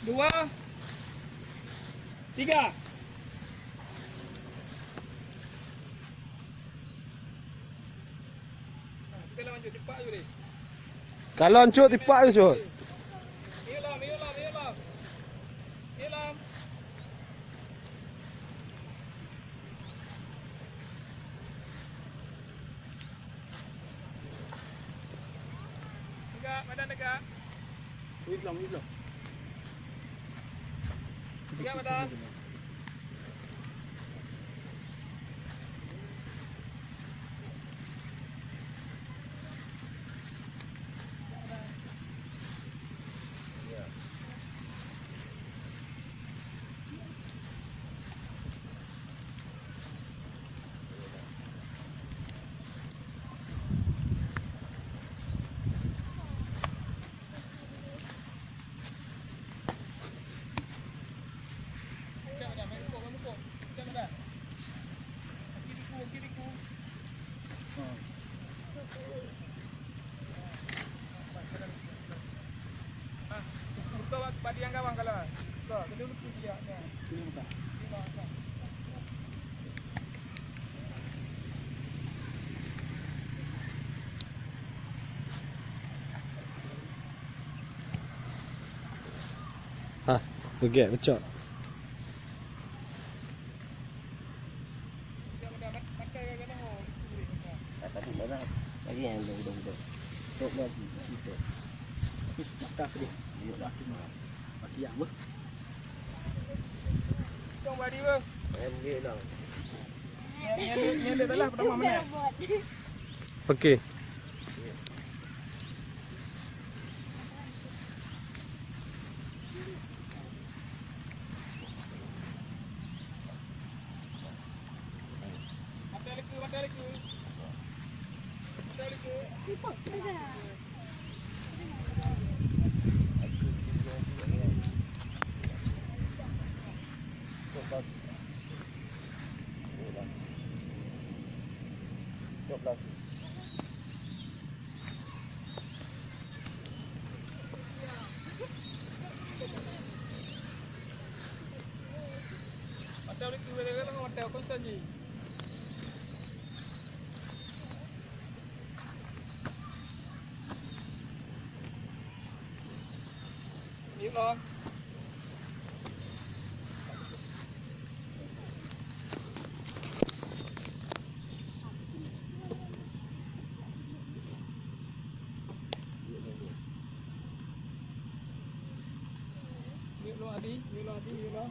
2, 3. Sekarang lanjut cepat je boleh. Kalau ancut tipak je cut. Iyalah. Iyalah. Tegak, badan tegak. Hilang. Tegak badan. Kau bagi yang gawang kalau. Kau dulu dia. Ini buka. Ha, pergi pecah. Tadi mana? Lagi yang udah. Tok lagi situ. Mata dia. Dia dah masih yang bos. Kau bagi bang. Ambil dah. Yang dia dah pertama mana? Okey. Mata lagi. Mata lagi beda-beda mata kau saja. Yuk lah. Yuk lo Adi, yuk lo.